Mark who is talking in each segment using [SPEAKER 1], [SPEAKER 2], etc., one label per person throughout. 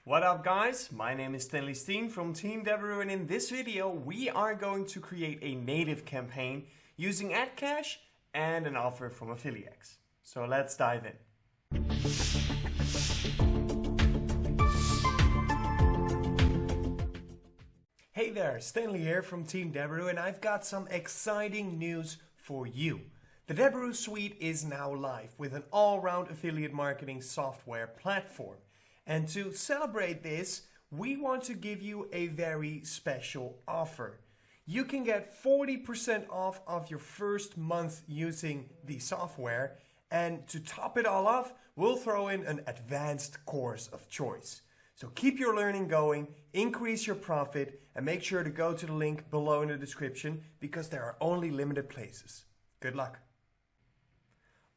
[SPEAKER 1] What up guys, my name is Stanley Steen from Team Deberoo, and in this video we are going to create a native campaign using AdCash and an offer from AffiliaXe. So let's dive in. Hey there, Stanley here from Team Deberoo, and I've got some exciting news for you. The Deberoo suite is now live with an all-round affiliate marketing software platform. And to celebrate this, we want to give you a very special offer. You can get 40% off of your first month using the software, and to top it all off, we'll throw in an advanced course of choice. So keep your learning going, increase your profit, and make sure to go to the link below in the description because there are only limited places. Good luck.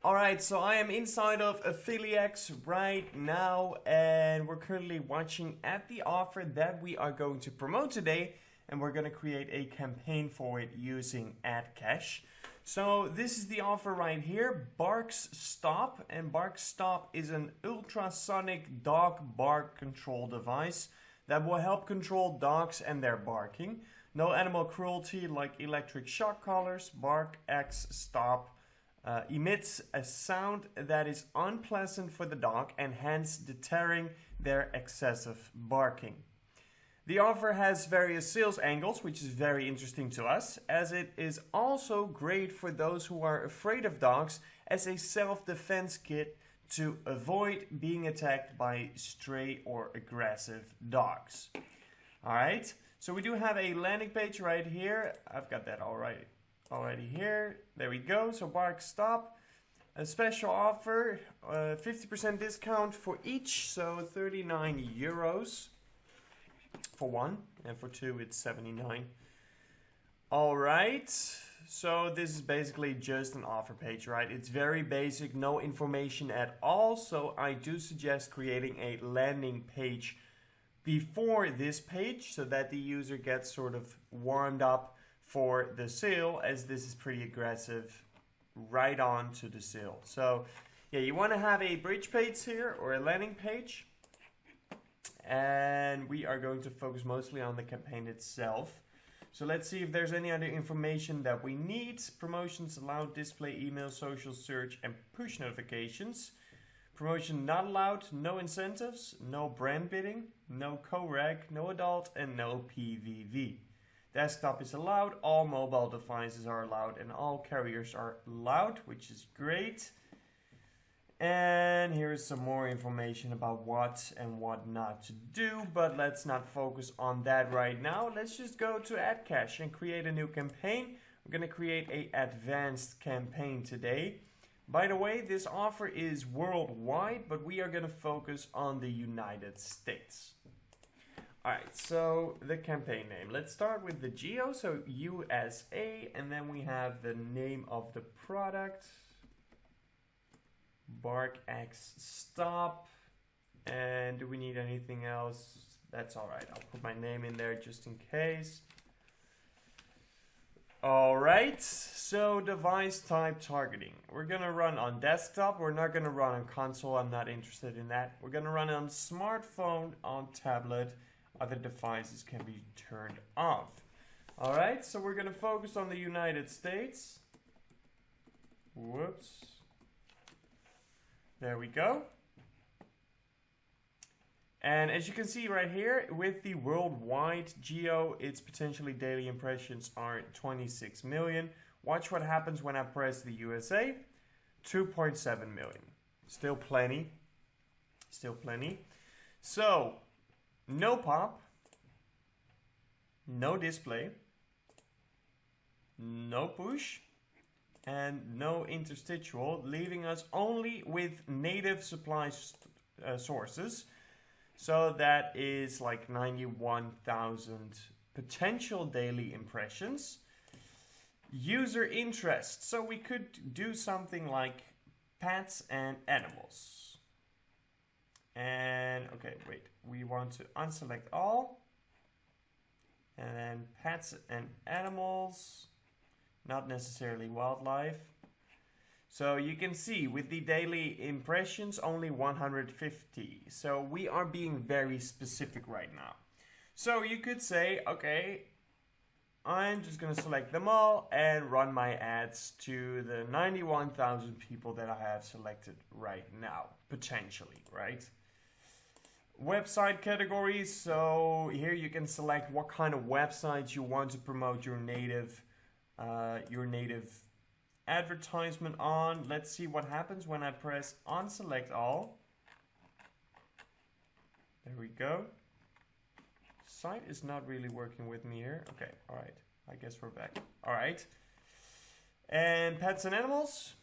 [SPEAKER 1] Alright, so I am inside of AffiliaXe right now, and we're currently watching at the offer that we are going to promote today, and we're going to create a campaign for it using AdCash. So this is the offer right here, Barks Stop, and Barks Stop is an ultrasonic dog bark control device that will help control dogs and their barking. No animal cruelty like electric shock collars. AdCash Stop emits a sound that is unpleasant for the dog and hence deterring their excessive barking. The offer has various sales angles, which is very interesting to us, as it is also great for those who are afraid of dogs as a self-defense kit to avoid being attacked by stray or aggressive dogs. Alright, so we do have a landing page right here. I've got that already here. There we go. So Bark Stop, a special offer, 50% discount for each, so 39 euros for one, and for two it's 79. Alright, so this is basically just an offer page, right? It's very basic, no information at all, so I do suggest creating a landing page before this page so that the user gets sort of warmed up for the sale, as this is pretty aggressive right on to the sale. So yeah, you want to have a bridge page here or a landing page, and we are going to focus mostly on the campaign itself. So let's see if there's any other information that we need. Promotions allowed, display email, social search, and push notifications. Promotion not allowed, no incentives, no brand bidding, no co-reg, no adult, and no PVV. Desktop is allowed, all mobile devices are allowed, and all carriers are allowed, which is great. And here's some more information about what and what not to do, but let's not focus on that right now. Let's just go to AdCash and create a new campaign. We're going to create an advanced campaign today. By the way, this offer is worldwide, but we are going to focus on the United States. Alright, so the campaign name. Let's start with the geo, so USA, and then we have the name of the product, AdCash Stop. And do we need anything else? That's alright, I'll put my name in there just in case. Alright, so device type targeting. We're going to run on desktop. We're not going to run on console. I'm not interested in that. We're going to run on smartphone, on tablet. Other devices can be turned off. Alright, so we're going to focus on the United States. Whoops. There we go. And as you can see right here, with the worldwide geo, its potentially daily impressions are 26 million. Watch what happens when I press the USA. 2.7 million. Still plenty. Still plenty. So, no pop, no display, no push, and no interstitial, leaving us only with native supply sources. So that is like 91,000 potential daily impressions. User interest. So we could do something like pets and animals. And okay, wait, we want to unselect all, and then pets and animals, not necessarily wildlife. So you can see with the daily impressions, only 150. So we are being very specific right now. So you could say, okay, I'm just going to select them all and run my ads to the 91,000 people that I have selected right now, potentially, right? Website categories. So here you can select what kind of websites you want to promote your native advertisement on. Let's see what happens when I press unselect all. There we go. Site is not really working with me here. Okay, all right. I guess we're back. All right. And pets and animals.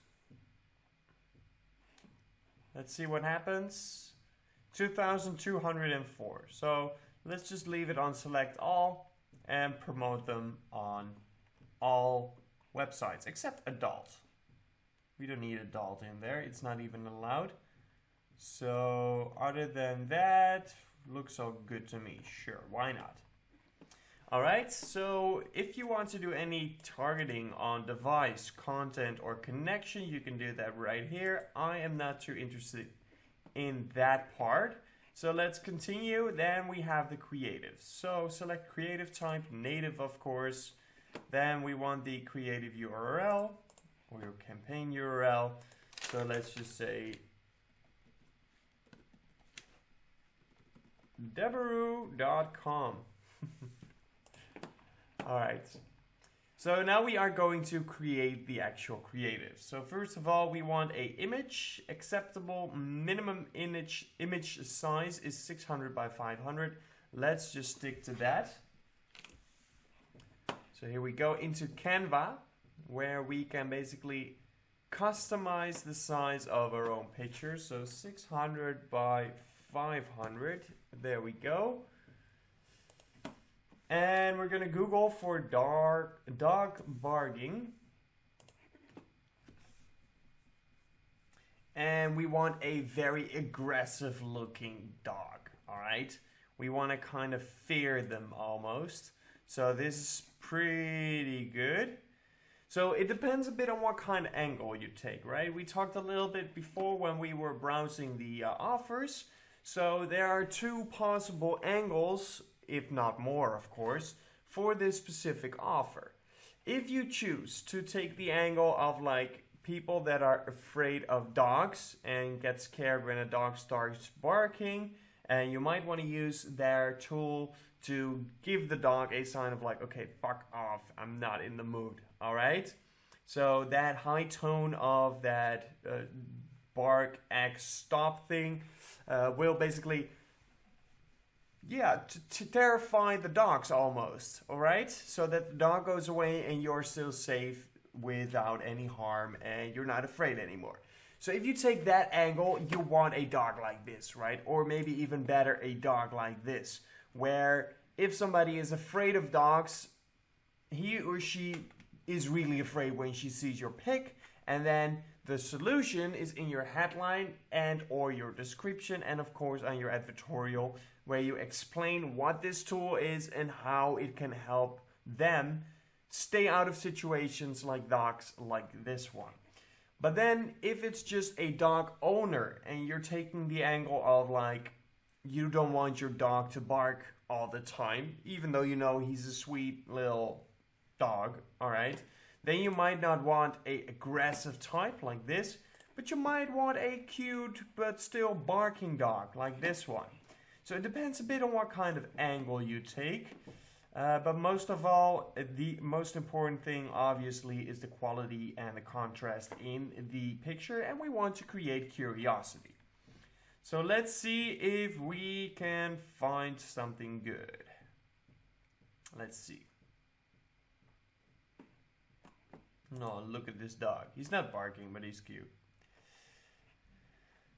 [SPEAKER 1] Let's see what happens. 2,204. So let's just leave it on select all and promote them on all websites except adult. We don't need adult in there. It's not even allowed. So other than that, looks all good to me. Sure, why not? All right, so if you want to do any targeting on device, content, or connection, you can do that right here. I am not too interested in that part. So let's continue. Then we have the creative. So select creative type, native of course. Then we want the creative URL or your campaign URL. So let's just say Deberoo.com. All right. So now we are going to create the actual creative. So first of all, we want a image. Acceptable minimum image size is 600 by 500. Let's just stick to that. So here we go into Canva, where we can basically customize the size of our own picture. So 600 by 500. There we go. And we're going to Google for dog barking. And we want a very aggressive looking dog. All right. We want to kind of fear them almost. So this is pretty good. So it depends a bit on what kind of angle you take, right? We talked a little bit before when we were browsing the offers. So there are two possible angles, if not more, of course, for this specific offer. If you choose to take the angle of like people that are afraid of dogs and get scared when a dog starts barking, and you might want to use their tool to give the dog a sign of like, okay, fuck off, I'm not in the mood, all right? So that high tone of that bark, X, stop thing will basically, yeah, to terrify the dogs almost, all right? So that the dog goes away and you're still safe without any harm and you're not afraid anymore. So if you take that angle, you want a dog like this, right? Or maybe even better, a dog like this, where if somebody is afraid of dogs, he or she is really afraid when she sees your pic, and then the solution is in your headline and or your description, and of course on your advertorial, where you explain what this tool is and how it can help them stay out of situations like dogs like this one. But then if it's just a dog owner and you're taking the angle of like, you don't want your dog to bark all the time, even though you know he's a sweet little dog, all right? Then you might not want a aggressive type like this, but you might want a cute but still barking dog like this one. So it depends a bit on what kind of angle you take. But most of all, the most important thing obviously is the quality and the contrast in the picture, and we want to create curiosity. So let's see if we can find something good. Let's see. No, look at this dog. He's not barking, but he's cute.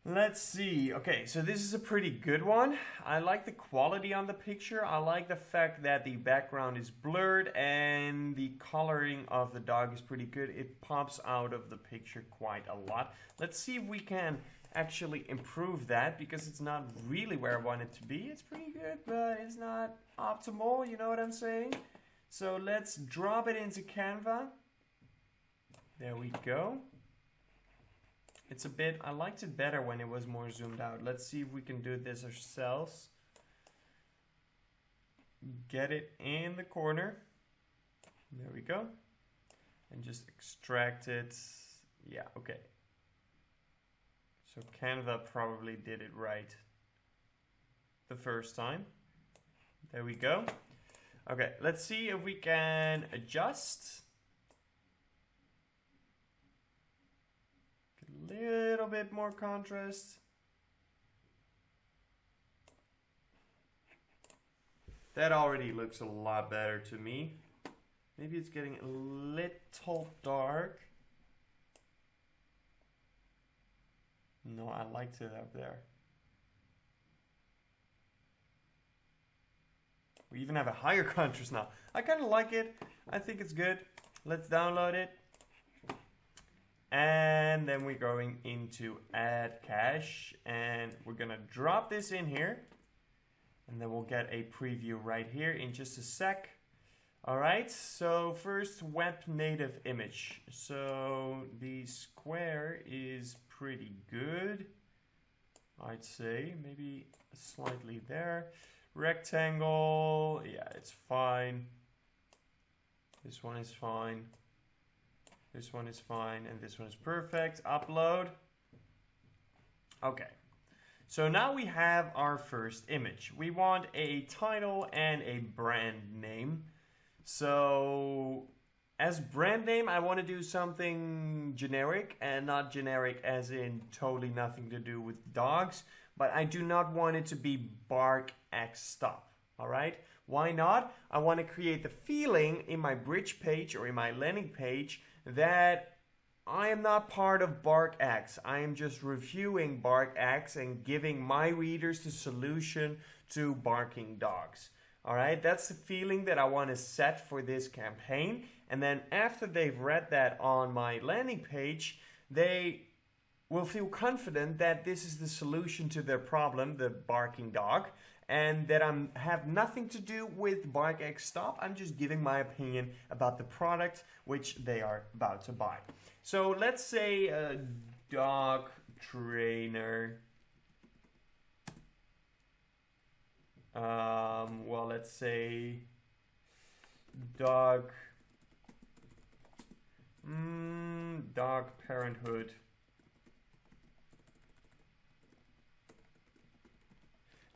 [SPEAKER 1] Let's see. Okay, so this is a pretty good one. I like the quality on the picture. I like the fact that the background is blurred and the coloring of the dog is pretty good. It pops out of the picture quite a lot. Let's see if we can actually improve that, because it's not really where I want it to be. It's pretty good, but it's not optimal, you know what I'm saying? So let's drop it into Canva. There we go. It's a bit, I liked it better when it was more zoomed out. Let's see if we can do this ourselves. Get it in the corner. There we go. And just extract it. Yeah, okay. So Canva probably did it right the first time. There we go. Okay, let's see if we can adjust. Get a little bit more contrast. That already looks a lot better to me. Maybe it's getting a little dark. No, I liked it up there. We even have a higher contrast now. I kind of like it. I think it's good. Let's download it. And then we're going into AdCash. And we're going to drop this in here. And then we'll get a preview right here in just a sec. All right, so first web native image. So the square is pretty good, I'd say. Maybe slightly there. Rectangle, yeah, it's fine. This one is fine. This one is fine, and this one is perfect. Upload. Okay. So now we have our first image. We want a title and a brand name. So as brand name, I want to do something generic, and not generic as in totally nothing to do with dogs, but I do not want it to be AdCash Stop. All right. Why not? I want to create the feeling in my bridge page or in my landing page that I am not part of AdCash. I am just reviewing AdCash and giving my readers the solution to barking dogs. All right, that's the feeling that I want to set for this campaign. And then after they've read that on my landing page, they will feel confident that this is the solution to their problem, the barking dog, and that I have nothing to do with AdCash Stop. I'm just giving my opinion about the product which they are about to buy. So let's say a dog trainer. Well, let's say dog parenthood.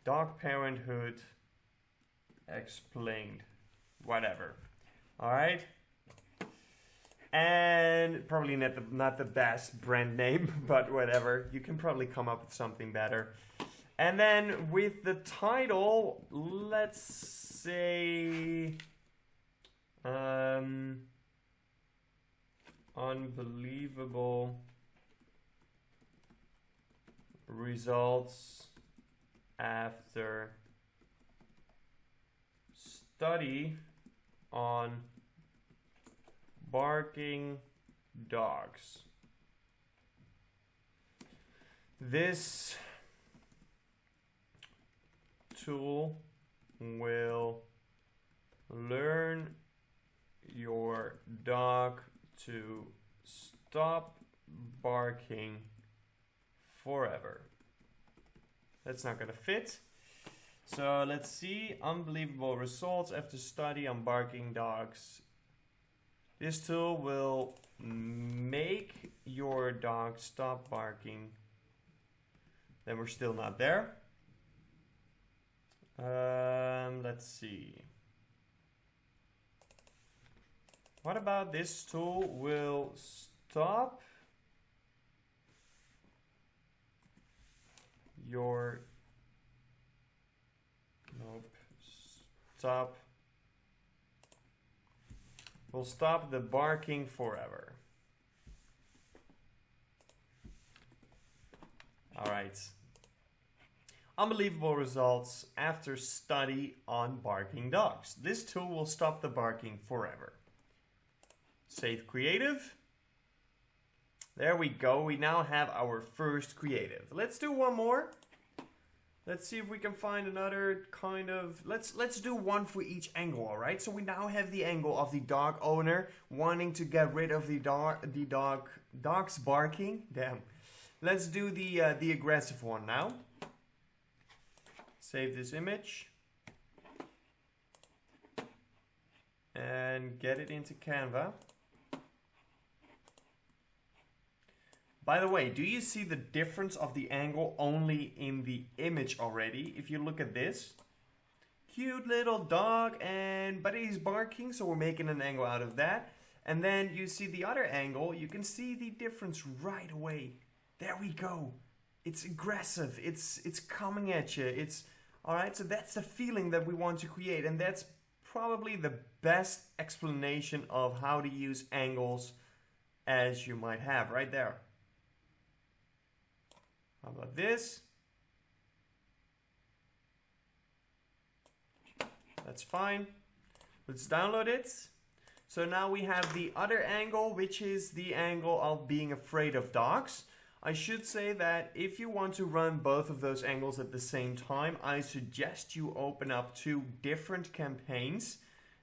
[SPEAKER 1] Dog parenthood explained. Whatever. All right. And probably not the best brand name, but whatever. You can probably come up with something better. And then with the title, let's say unbelievable results after study on barking dogs. This tool will learn your dog to stop barking forever. That's not gonna fit. So let's see. Unbelievable results after study on barking dogs. This tool will make your dog stop barking. Then we're still not there. Let's see. What about this tool will stop your will stop the barking forever. All right. Unbelievable results after study on barking dogs. This tool will stop the barking forever. Save creative. There we go. We now have our first creative. Let's do one more. Let's see if we can find another kind of, let's do one for each angle, all right? So we now have the angle of the dog owner wanting to get rid of the dog's barking. Damn. Let's do the aggressive one now. Save this image. And get it into Canva. By the way, do you see the difference of the angle only in the image already? If you look at this, cute little dog, but he's barking, so we're making an angle out of that. And then you see the other angle, you can see the difference right away. There we go. It's aggressive, it's coming at you. It's all right, so that's the feeling that we want to create, and that's probably the best explanation of how to use angles as you might have right there. How about this? That's fine. Let's download it. So now we have the other angle, which is the angle of being afraid of dogs. I should say that if you want to run both of those angles at the same time, I suggest you open up 2 different campaigns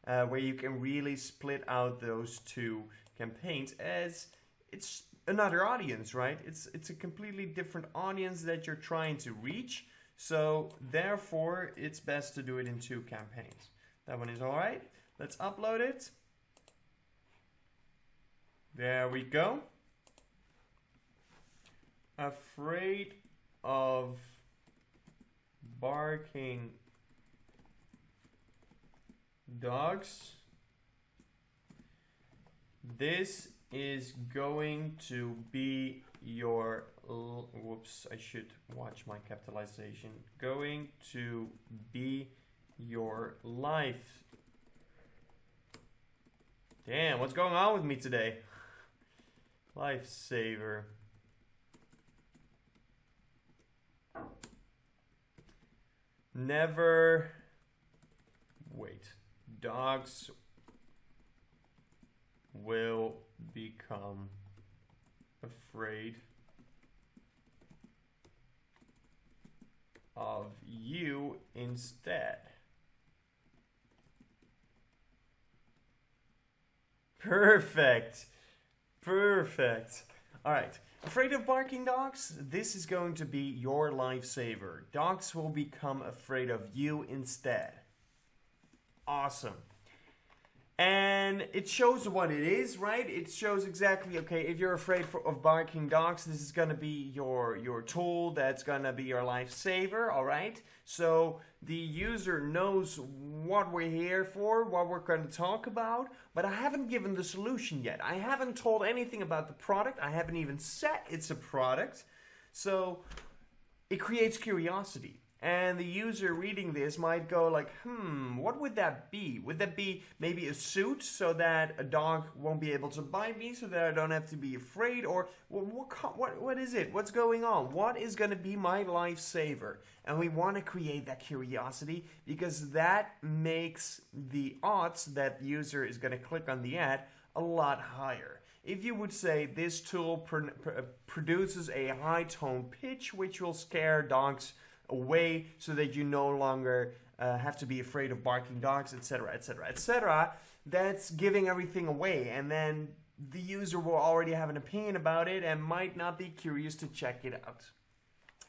[SPEAKER 1] where you can really split out those 2 campaigns, as it's another audience, right? It's a completely different audience that you're trying to reach. So therefore, it's best to do it in 2 campaigns. That one is all right. Let's upload it. There we go. Afraid of barking dogs. This is going to be your, whoops, I should watch my capitalization. Going to be your life. Damn, what's going on with me today? Lifesaver. Never wait. Dogs will become afraid of you instead. Perfect. Perfect. All right. Afraid of barking dogs? This is going to be your lifesaver. Dogs will become afraid of you instead. Awesome. And it shows what it is, right? It shows exactly, okay, if you're afraid of barking dogs, this is going to be your tool that's going to be your lifesaver, all right? So the user knows what we're here for, what we're going to talk about, but I haven't given the solution yet. I haven't told anything about the product. I haven't even said it's a product. So it creates curiosity. And the user reading this might go like, what would that be? Would that be maybe a suit so that a dog won't be able to bite me, so that I don't have to be afraid? Or what is it? What's going on? What is going to be my lifesaver? And we want to create that curiosity, because that makes the odds that the user is going to click on the ad a lot higher. If you would say this tool produces a high tone pitch, which will scare dogs away so that you no longer have to be afraid of barking dogs, etc., etc., etc., that's giving everything away, and then the user will already have an opinion about it and might not be curious to check it out.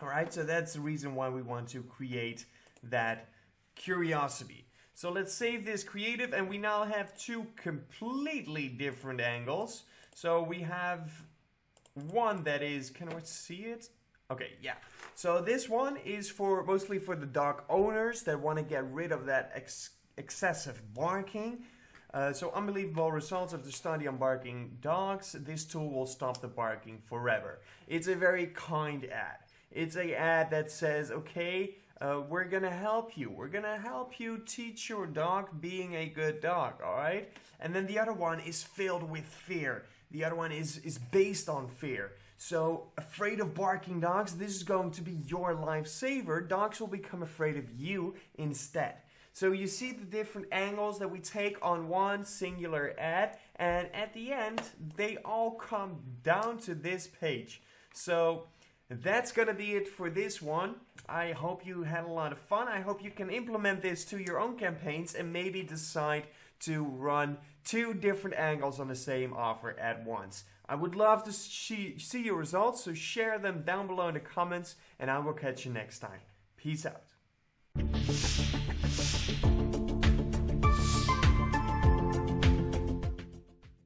[SPEAKER 1] All right, so that's the reason why we want to create that curiosity. So let's save this creative, and we now have 2 completely different angles. So we have one that is, can I see it? Okay, yeah. So this one is mostly for the dog owners that want to get rid of that excessive barking. So unbelievable results of the study on barking dogs. This tool will stop the barking forever. It's a very kind ad. It's an ad that says, okay, we're going to help you. We're going to help you teach your dog being a good dog, all right? And then the other one is filled with fear. The other one is based on fear. So, afraid of barking dogs, this is going to be your lifesaver. Dogs will become afraid of you instead. So you see the different angles that we take on one singular ad, and at the end, they all come down to this page. So that's going to be it for this one. I hope you had a lot of fun. I hope you can implement this to your own campaigns and maybe decide to run 2 different angles on the same offer at once.
[SPEAKER 2] I would love to see your results, so share them down below in the comments, and I will catch you next time. Peace out.